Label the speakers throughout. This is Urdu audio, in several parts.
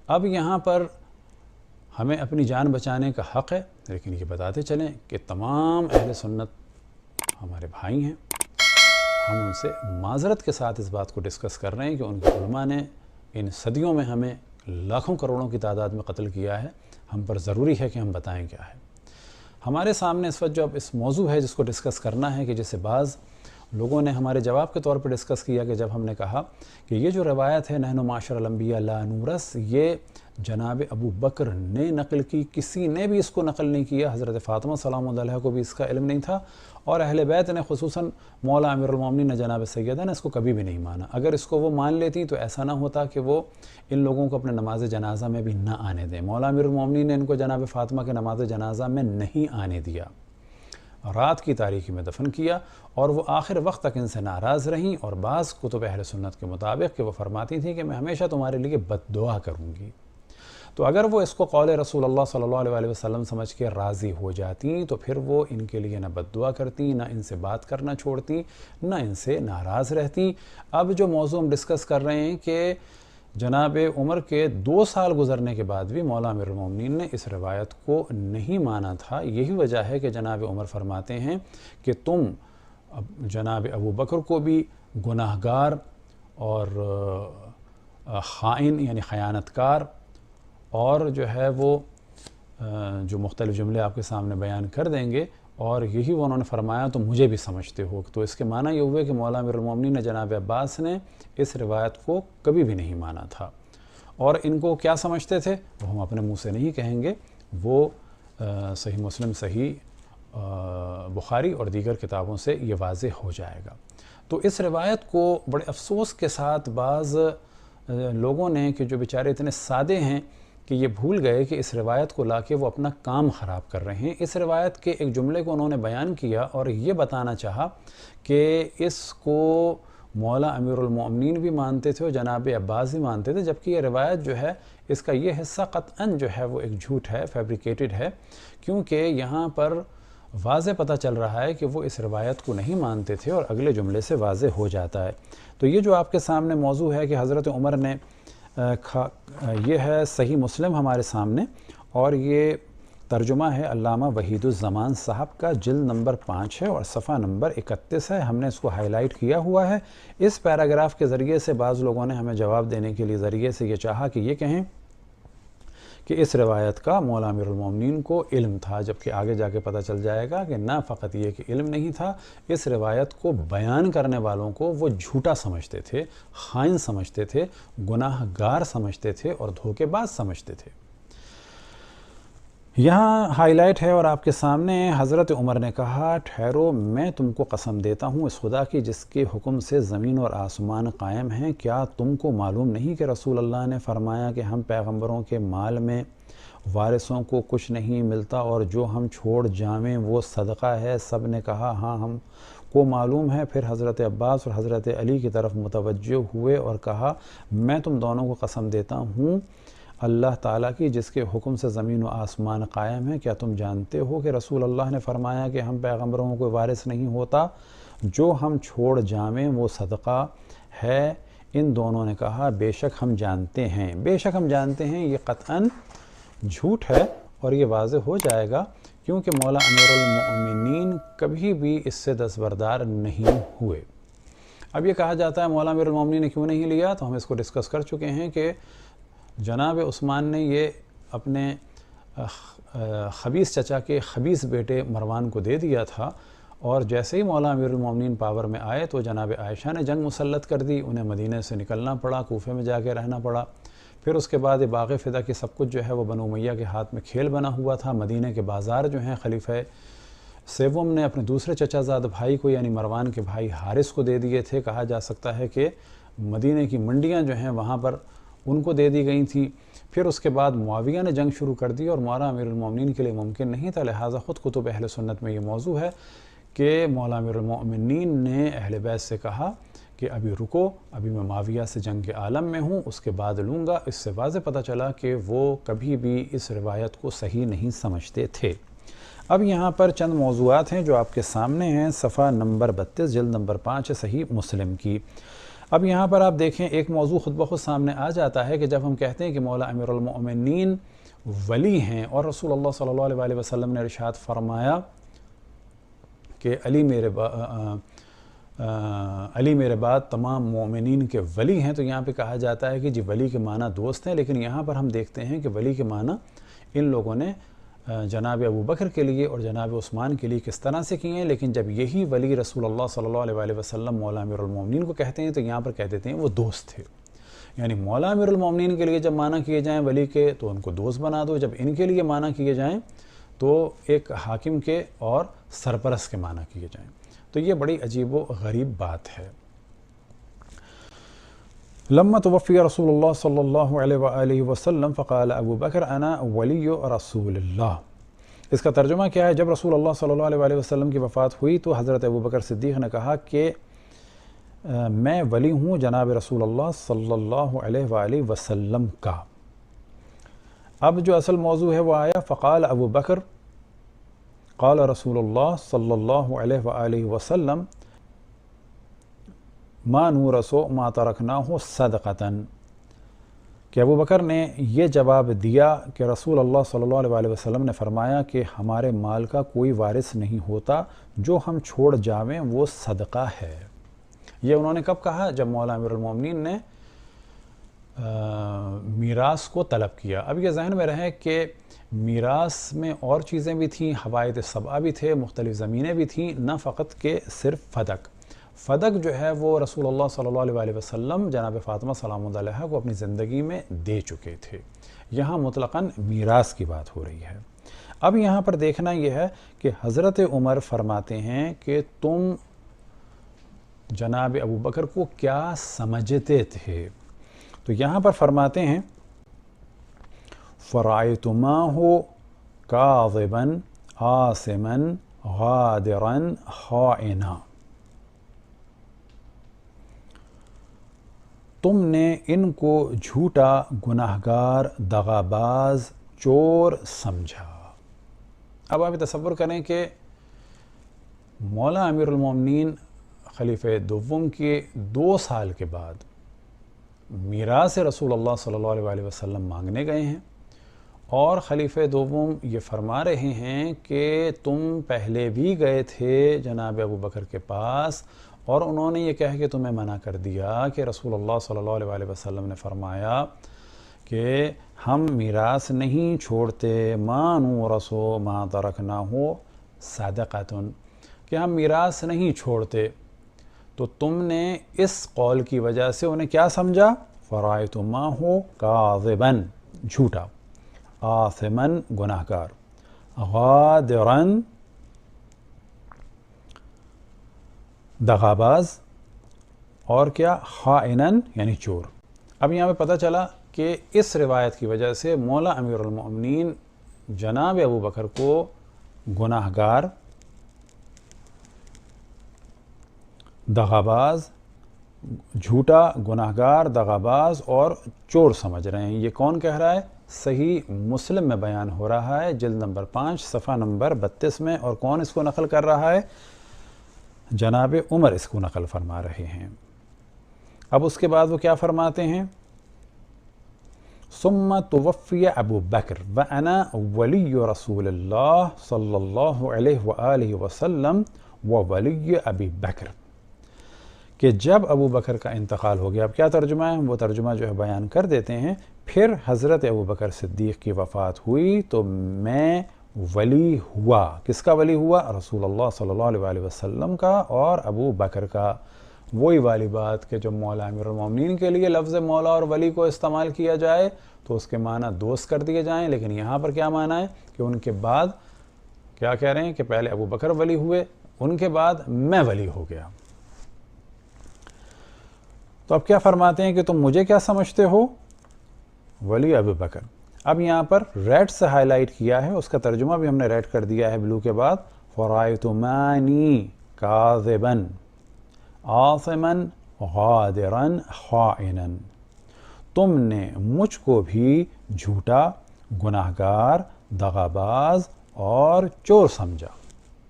Speaker 1: اب یہاں پر ہمیں اپنی جان بچانے کا حق ہے، لیکن یہ بتاتے چلیں کہ تمام اہل سنت ہمارے بھائی ہیں. ہم ان سے معذرت کے ساتھ اس بات کو ڈسکس کر رہے ہیں کہ ان کے علماء نے ان صدیوں میں ہمیں لاکھوں کروڑوں کی تعداد میں قتل کیا ہے. ہم پر ضروری ہے کہ ہم بتائیں کیا ہے. ہمارے سامنے اس وقت جو اب اس موضوع ہے جس کو ڈسکس کرنا ہے، کہ جسے بعض لوگوں نے ہمارے جواب کے طور پر ڈسکس کیا کہ جب ہم نے کہا کہ یہ جو روایت ہے نحن معاشر الانبیاء لا نورث، یہ جناب ابو بکر نے نقل کی، کسی نے بھی اس کو نقل نہیں کیا. حضرت فاطمہ سلام اللہ علیہ کو بھی اس کا علم نہیں تھا، اور اہل بیت نے خصوصاً مولا امیر المومنین جناب سیدہ نے اس کو کبھی بھی نہیں مانا. اگر اس کو وہ مان لیتی تو ایسا نہ ہوتا کہ وہ ان لوگوں کو اپنے نماز جنازہ میں بھی نہ آنے دیں. مولا امیر المومنین نے ان کو جناب فاطمہ کے نماز جنازہ میں نہیں آنے دیا، رات کی تاریکی میں دفن کیا، اور وہ آخر وقت تک ان سے ناراض رہیں. اور بعض کتب اہل سنت کے مطابق کہ وہ فرماتی تھیں کہ میں ہمیشہ تمہارے لیے بد دعا کروں گی. تو اگر وہ اس کو قول رسول اللہ صلی اللہ علیہ وسلم سمجھ کے راضی ہو جاتی تو پھر وہ ان کے لیے نہ بد دعا کرتی، نہ ان سے بات کرنا چھوڑتی، نہ ان سے ناراض رہتی. اب جو موضوع ہم ڈسکس کر رہے ہیں کہ جناب عمر کے 2 سال گزرنے کے بعد بھی مولا امیر المومنین نے اس روایت کو نہیں مانا تھا. یہی وجہ ہے کہ جناب عمر فرماتے ہیں کہ تم جناب ابو بکر کو بھی گناہ گار اور خائن یعنی خیانت کار اور جو ہے وہ جو مختلف جملے آپ کے سامنے بیان کر دیں گے، اور یہی وہ انہوں نے فرمایا تو مجھے بھی سمجھتے ہو. تو اس کے معنی یہ ہوئے کہ مولا امیر المومنین نے جناب عباس نے اس روایت کو کبھی بھی نہیں مانا تھا. اور ان کو کیا سمجھتے تھے وہ ہم اپنے منہ سے نہیں کہیں گے، وہ صحیح مسلم، صحیح بخاری اور دیگر کتابوں سے یہ واضح ہو جائے گا. تو اس روایت کو بڑے افسوس کے ساتھ بعض لوگوں نے کہ جو بیچارے اتنے سادے ہیں کہ یہ بھول گئے کہ اس روایت کو لا کے وہ اپنا کام خراب کر رہے ہیں. اس روایت کے ایک جملے کو انہوں نے بیان کیا اور یہ بتانا چاہا کہ اس کو مولا امیر المومنین بھی مانتے تھے اور جناب عباس بھی مانتے تھے، جبکہ یہ روایت جو ہے اس کا یہ حصہ قطعاً جو ہے وہ ایک جھوٹ ہے، فیبریکیٹڈ ہے، کیونکہ یہاں پر واضح پتہ چل رہا ہے کہ وہ اس روایت کو نہیں مانتے تھے، اور اگلے جملے سے واضح ہو جاتا ہے. تو یہ جو آپ کے سامنے موضوع ہے کہ حضرت عمر نے یہ ہے صحیح مسلم ہمارے سامنے، اور یہ ترجمہ ہے علامہ وحید الزمان صاحب کا، جلد نمبر 5 ہے اور صفحہ نمبر 31 ہے. ہم نے اس کو ہائی لائٹ کیا ہوا ہے. اس پیراگراف کے ذریعے سے بعض لوگوں نے ہمیں جواب دینے کے لیے ذریعے سے یہ چاہا کہ یہ کہیں کہ اس روایت کا مولا امیر المومنین کو علم تھا، جبکہ آگے جا کے پتہ چل جائے گا کہ نہ فقط یہ کہ علم نہیں تھا، اس روایت کو بیان کرنے والوں کو وہ جھوٹا سمجھتے تھے، خائن سمجھتے تھے، گناہ گار سمجھتے تھے اور دھوکے باز سمجھتے تھے. یہاں ہائی لائٹ ہے اور آپ کے سامنے حضرت عمر نے کہا، ٹھہرو میں تم کو قسم دیتا ہوں اس خدا کی جس کے حکم سے زمین اور آسمان قائم ہیں، کیا تم کو معلوم نہیں کہ رسول اللہ نے فرمایا کہ ہم پیغمبروں کے مال میں وارثوں کو کچھ نہیں ملتا اور جو ہم چھوڑ جاویں وہ صدقہ ہے؟ سب نے کہا ہاں ہم کو معلوم ہے. پھر حضرت عباس اور حضرت علی کی طرف متوجہ ہوئے اور کہا، میں تم دونوں کو قسم دیتا ہوں اللہ تعالیٰ کی جس کے حکم سے زمین و آسمان قائم ہے، کیا تم جانتے ہو کہ رسول اللہ نے فرمایا کہ ہم پیغمبروں کو وارث نہیں ہوتا، جو ہم چھوڑ جاویں وہ صدقہ ہے؟ ان دونوں نے کہا بے شک ہم جانتے ہیں. بے شک ہم جانتے ہیں یہ قطعاً جھوٹ ہے اور یہ واضح ہو جائے گا، کیونکہ مولا امیر المومنین کبھی بھی اس سے دستبردار نہیں ہوئے. اب یہ کہا جاتا ہے مولا امیر المومنین نے کیوں نہیں لیا، تو ہم اس کو ڈسکس کر چکے ہیں کہ جناب عثمان نے یہ اپنے خبیث چچا کے خبیث بیٹے مروان کو دے دیا تھا، اور جیسے ہی مولا امیر المومنین پاور میں آئے تو جناب عائشہ نے جنگ مسلط کر دی، انہیں مدینہ سے نکلنا پڑا، کوفے میں جا کے رہنا پڑا. پھر اس کے بعد یہ باغ فدا کی سب کچھ جو ہے وہ بنو امیہ کے ہاتھ میں کھیل بنا ہوا تھا. مدینہ کے بازار جو ہیں خلیفہ سیوم نے اپنے دوسرے چچا زاد بھائی کو یعنی مروان کے بھائی حارث کو دے دیے تھے. کہا جا سکتا ہے کہ مدینہ کی منڈیاں جو ہیں وہاں پر ان کو دے دی گئی تھیں. پھر اس کے بعد معاویہ نے جنگ شروع کر دی اور مولا امیر المومنین کے لیے ممکن نہیں تھا، لہٰذا خود کتب اہل سنت میں یہ موضوع ہے کہ مولا امیر المومنین نے اہل بیت سے کہا کہ ابھی رکو، ابھی میں معاویہ سے جنگ کے عالم میں ہوں، اس کے بعد لوں گا. اس سے واضح پتہ چلا کہ وہ کبھی بھی اس روایت کو صحیح نہیں سمجھتے تھے. اب یہاں پر چند موضوعات ہیں جو آپ کے سامنے ہیں. صفحہ نمبر 32 جلد نمبر 5 صحیح مسلم کی. اب یہاں پر آپ دیکھیں ایک موضوع خود بخود سامنے آ جاتا ہے کہ جب ہم کہتے ہیں کہ مولا امیر المؤمنین ولی ہیں اور رسول اللہ صلی اللہ علیہ وسلم نے ارشاد فرمایا کہ علی میرے بعد تمام مومنین کے ولی ہیں، تو یہاں پہ کہا جاتا ہے کہ جی ولی کے معنی دوست ہیں، لیکن یہاں پر ہم دیکھتے ہیں کہ ولی کے معنی ان لوگوں نے جناب ابو بکر کے لیے اور جناب عثمان کے لیے کس طرح سے کیے ہیں، لیکن جب یہی ولی رسول اللہ صلی اللہ علیہ وسلم مولا امیر المومنین کو کہتے ہیں تو یہاں پر کہہ دیتے ہیں وہ دوست تھے۔ یعنی مولا امیر المومنین کے لیے جب معنی کیے جائیں ولی کے تو ان کو دوست بنا دو، جب ان کے لیے معنی کیے جائیں تو ایک حاکم کے اور سرپرست کے معنی کیے جائیں، تو یہ بڑی عجیب و غریب بات ہے۔ لما توفی رسول اللہ صلی اللہ علیہ وآلہ وسلم فقال ابو بکر انا ولی رسول اللہ۔ اس کا ترجمہ کیا ہے؟ جب رسول اللہ صلی اللہ علیہ وآلہ وسلم کی وفات ہوئی تو حضرت ابو بکر صدیق نے کہا کہ میں ولی ہوں جناب رسول اللہ صلی اللہ علیہ وآلہ وسلم کا۔ اب جو اصل موضوع ہے وہ آیا فقال ابو بکر قال رسول اللہ صلی اللہ علیہ وآلہ وسلم ما نورثو ما ترکناہ صدقتاً، کہ ابو بکر نے یہ جواب دیا کہ رسول اللہ صلی اللہ علیہ وآلہ وسلم نے فرمایا کہ ہمارے مال کا کوئی وارث نہیں ہوتا، جو ہم چھوڑ جاویں وہ صدقہ ہے۔ یہ انہوں نے کب کہا؟ جب مولا امیر المومنین نے میراث کو طلب کیا۔ اب یہ ذہن میں رہے کہ میراث میں اور چیزیں بھی تھیں، حوائط سبعہ بھی تھے، مختلف زمینیں بھی تھیں، نہ فقط کہ صرف فدق جو ہے وہ رسول اللہ صلی اللہ علیہ وسلم جناب فاطمہ سلام اللہ علیہا کو اپنی زندگی میں دے چکے تھے۔ یہاں مطلقاً میراث کی بات ہو رہی ہے۔ اب یہاں پر دیکھنا یہ ہے کہ حضرت عمر فرماتے ہیں کہ تم جناب ابو بکر کو کیا سمجھتے تھے؟ تو یہاں پر فرماتے ہیں فرأیتماہ کاذبا آثما غادرا خائنا، تم نے ان کو جھوٹا، گناہگار، دغاباز، چور سمجھا۔ اب آپ تصور کریں کہ مولا امیر المومنین خلیفہ دوم کے 2 سال کے بعد میراث رسول اللہ صلی اللہ علیہ وسلم مانگنے گئے ہیں، اور خلیفہ دوم یہ فرما رہے ہیں کہ تم پہلے بھی گئے تھے جناب ابو بکر کے پاس اور انہوں نے یہ کہہ کے تمہیں منع کر دیا کہ رسول اللہ صلی اللہ علیہ وسلم نے فرمایا کہ ہم میراث نہیں چھوڑتے، ما نورث ما ترکناہ صدقۃ، کہ ہم میراث نہیں چھوڑتے۔ تو تم نے اس قول کی وجہ سے انہیں کیا سمجھا؟ فرأیتماہ کاذبا، جھوٹا، آثما، گناہگار، غادرا، دغاباز، اور کیا؟ خائنا، یعنی چور۔ اب یہاں پہ پتہ چلا کہ اس روایت کی وجہ سے مولا امیر المؤمنین جناب ابو بکر کو گناہگار، دغاباز، جھوٹا، گناہگار، دغاباز اور چور سمجھ رہے ہیں۔ یہ کون کہہ رہا ہے؟ صحیح مسلم میں بیان ہو رہا ہے، جلد نمبر 5 صفحہ نمبر 32 میں، اور کون اس کو نقل کر رہا ہے؟ جناب عمر اس کو نقل فرما رہے ہیں۔ اب اس کے بعد وہ کیا فرماتے ہیں؟ ثم توفی ابو بکر وانا ولی رسول اللہ صلی اللہ علیہ وآلہ وسلم وولی ابی بکر، کہ جب ابو بکر کا انتقال ہو گیا۔ اب کیا ترجمہ ہے؟ وہ ترجمہ جو ہے بیان کر دیتے ہیں۔ پھر حضرت ابو بکر صدیق کی وفات ہوئی تو میں ولی ہوا۔ کس کا ولی ہوا؟ رسول اللہ صلی اللہ علیہ وسلم کا اور ابو بکر کا۔ وہی والی بات کہ جو مولا امیر المومنین کے لیے لفظ مولا اور ولی کو استعمال کیا جائے تو اس کے معنی دوست کر دیے جائیں، لیکن یہاں پر کیا معنی ہے کہ ان کے بعد کیا کہہ رہے ہیں کہ پہلے ابو بکر ولی ہوئے، ان کے بعد میں ولی ہو گیا۔ تو اب کیا فرماتے ہیں کہ تم مجھے کیا سمجھتے ہو؟ ولی ابو بکر۔ اب یہاں پر ریڈ سے ہائی لائٹ کیا ہے، اس کا ترجمہ بھی ہم نے ریڈ کر دیا ہے بلو کے بعد، فرأیتمانی کاذبا آثما غادرا خائنا، تم نے مجھ کو بھی جھوٹا، گناہگار، دغاباز اور چور سمجھا۔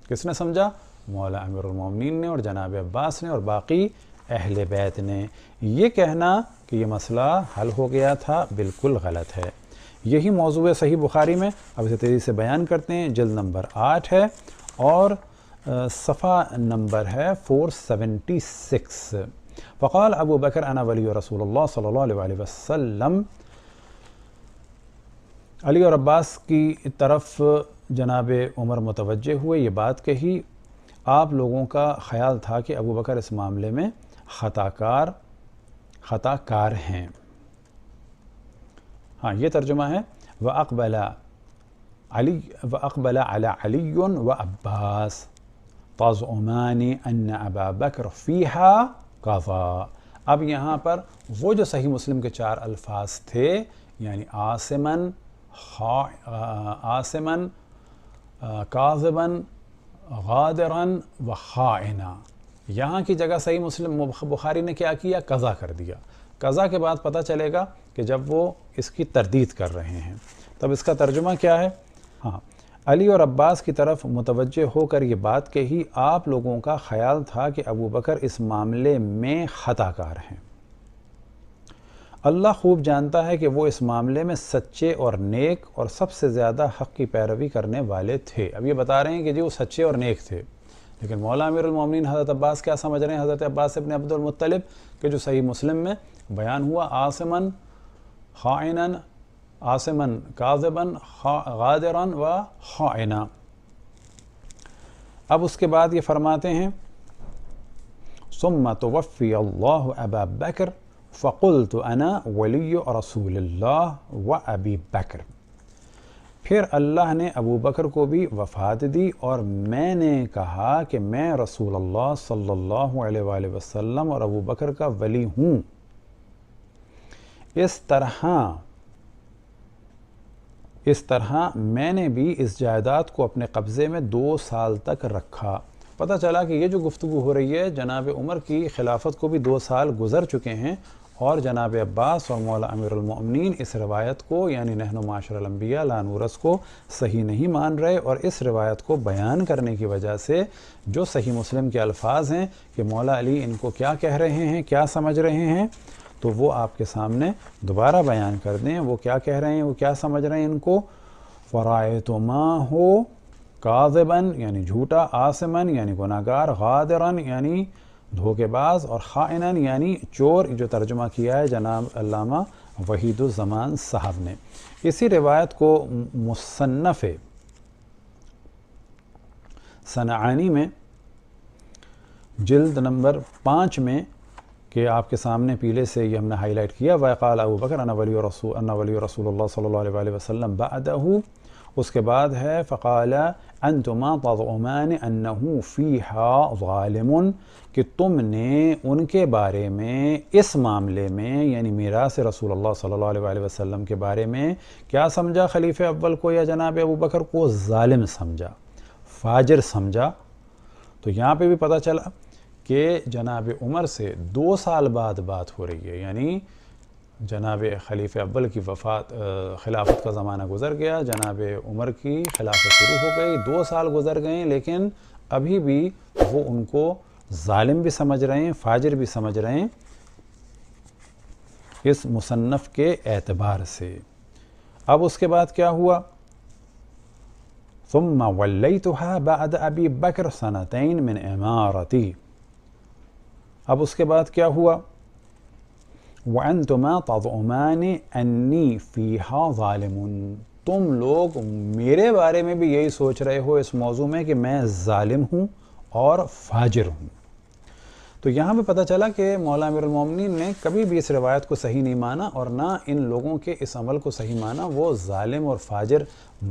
Speaker 1: کس نے سمجھا؟ مولا امیر المومنین نے اور جناب عباس نے اور باقی اہل بیت نے۔ یہ کہنا کہ یہ مسئلہ حل ہو گیا تھا بالکل غلط ہے۔ یہی موضوع صحیح بخاری میں، اب اسے تیزی سے بیان کرتے ہیں، جلد نمبر 8 ہے اور صفحہ نمبر ہے 476۔ فقال ابو بکر انا ولی رسول اللہ صلی اللہ علیہ وسلم، علی اور عباس کی طرف جناب عمر متوجہ ہوئے، یہ بات کہی، آپ لوگوں کا خیال تھا کہ ابو بکر اس معاملے میں خطا کار ہیں۔ ہاں یہ ترجمہ ہے وَأَقْبَلَ عَلَى عَلِيٌّ وَعَبَّاسٌ تَزْعُمَانِ أَنَّ أَبَا بَكْرَ فِيهَا قَضَى۔ اب یہاں پر وہ جو صحیح مسلم کے 4 الفاظ تھے، یعنی آسمن، کاذبن، غادرن و خائنا، یہاں کی جگہ صحیح مسلم بخاری نے کیا کیا؟ قضا کر دیا۔ قضا کے بعد پتہ چلے گا کہ جب وہ اس کی تردید کر رہے ہیں، تب اس کا ترجمہ کیا ہے؟ ہاں، علی اور عباس کی طرف متوجہ ہو کر یہ بات کہی، آپ لوگوں کا خیال تھا کہ ابو بکر اس معاملے میں خطا کار ہیں۔ اللہ خوب جانتا ہے کہ وہ اس معاملے میں سچے اور نیک اور سب سے زیادہ حق کی پیروی کرنے والے تھے۔ اب یہ بتا رہے ہیں کہ جی وہ سچے اور نیک تھے، لیکن مولا امیر المومنین حضرت عباس کیا سمجھ رہے ہیں؟ حضرت عباس ابن عبد المطلب کہ جو صحیح مسلم میں بیان ہوا، آسمن خائنن، آسمن کاذبن، غادرن و خائنا۔ اب اس کے بعد یہ فرماتے ہیں ثم توفی اللہ ابا بکر فقلت انا ولی رسول اللہ و ابی بکر، پھر اللہ نے ابو بکر کو بھی وفات دی اور میں نے کہا کہ میں رسول اللہ صلی اللہ علیہ وآلہ وسلم اور ابو بکر کا ولی ہوں۔ اس طرح میں نے بھی اس جائیداد کو اپنے قبضے میں 2 سال تک رکھا۔ پتہ چلا کہ یہ جو گفتگو ہو رہی ہے، جناب عمر کی خلافت کو بھی 2 سال گزر چکے ہیں، اور جناب عباس اور مولا امیر المؤمنین اس روایت کو، یعنی نحن معاشر الانبیاء لا نورث کو صحیح نہیں مان رہے، اور اس روایت کو بیان کرنے کی وجہ سے جو صحیح مسلم کے الفاظ ہیں کہ مولا علی ان کو کیا کہہ رہے ہیں، کیا سمجھ رہے ہیں، تو وہ آپ کے سامنے دوبارہ بیان کر دیں۔ وہ کیا کہہ رہے ہیں، وہ کیا سمجھ رہے ہیں ان کو؟ فرائت ما ہو کاذبن یعنی جھوٹا، آسمن یعنی گناہگار، غادرن یعنی دھوکے باز، اور خائنن یعنی چور، جو ترجمہ کیا ہے جناب علامہ وحید الزمان صاحب نے۔ اسی روایت کو مصنف صنعانی میں جلد نمبر 5 میں، کہ آپ کے سامنے پیلے سے یہ ہم نے ہائی لائٹ کیا، وَقَالَ أَبُو بَكْرَ أَنَا وَلِيُّ رَسُولِ اللَّهِ صلی اللہ علیہ وسلم بَعْدَهُ، اس کے بعد ہے فَقَالَ أَنْتُمَا تَزْعُمَانِ أَنَّهُ فِيهَا ظَالِمٌ، کہ تم نے ان کے بارے میں، اس معاملے میں، یعنی میراث رسول اللہ صلی اللہ علیہ وسلم کے بارے میں کیا سمجھا؟ خلیفہ اول کو یا جناب ابو بکر کو ظالم سمجھا، فاجر سمجھا۔ تو یہاں پہ بھی پتہ چلا کہ جناب عمر سے 2 سال بعد بات ہو رہی ہے، یعنی جناب خلیفہ اول کی وفات، خلافت کا زمانہ گزر گیا، جناب عمر کی خلافت شروع ہو گئی، 2 سال گزر گئے، لیکن ابھی بھی وہ ان کو ظالم بھی سمجھ رہے ہیں، فاجر بھی سمجھ رہے ہیں اس مصنف کے اعتبار سے۔ اب اس کے بعد کیا ہوا؟ ثم ولیتها بعد ابی بکر 2 من امارتی، اب اس کے بعد کیا ہوا؟ وَأَنْتُمَا تَزْعُمَانِ أَنِّي فِيهَا ظَالِمٌ، تم لوگ میرے بارے میں بھی یہی سوچ رہے ہو اس موضوع میں کہ میں ظالم ہوں اور فاجر ہوں۔ تو یہاں پہ پتہ چلا کہ مولا امیر المومنین نے کبھی بھی اس روایت کو صحیح نہیں مانا، اور نہ ان لوگوں کے اس عمل کو صحیح مانا۔ وہ ظالم اور فاجر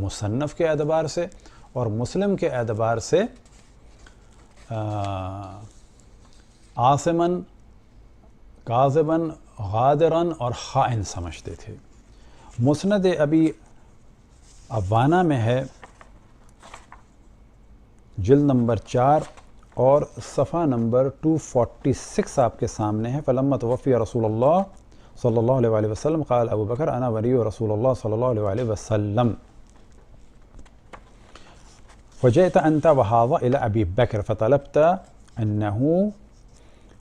Speaker 1: مصنف کے اعتبار سے اور مسلم کے اعتبار سے آسمن، کاذبن، غادرن اور خائن سمجھتے تھے۔ مسند ابی عوانہ میں ہے، جلد نمبر 4 اور صفحہ نمبر 246 آپ کے سامنے ہے۔ فلما توفی رسول اللہ صلی اللہ علیہ وآلہ وسلم قال ابو بکر انا ولی رسول اللہ صلی اللہ علیہ وآلہ وسلم فجئت انت وهذا الى ابی بکر فطلبت انه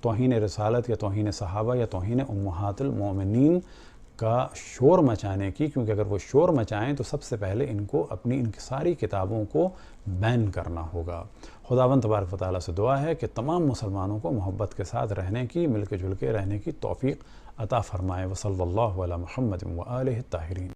Speaker 1: توہین رسالت یا توہین صحابہ یا توہین امہات المومنین کا شور مچانے کی، کیونکہ اگر وہ شور مچائیں تو سب سے پہلے ان کو اپنی ان ساری کتابوں کو بین کرنا ہوگا۔ خداوند تبارک و تعالیٰ سے دعا ہے کہ تمام مسلمانوں کو محبت کے ساتھ رہنے کی، مل کے جل کے رہنے کی توفیق عطا فرمائے۔ وصلی اللہ علی محمد و آلہ الطاہرین۔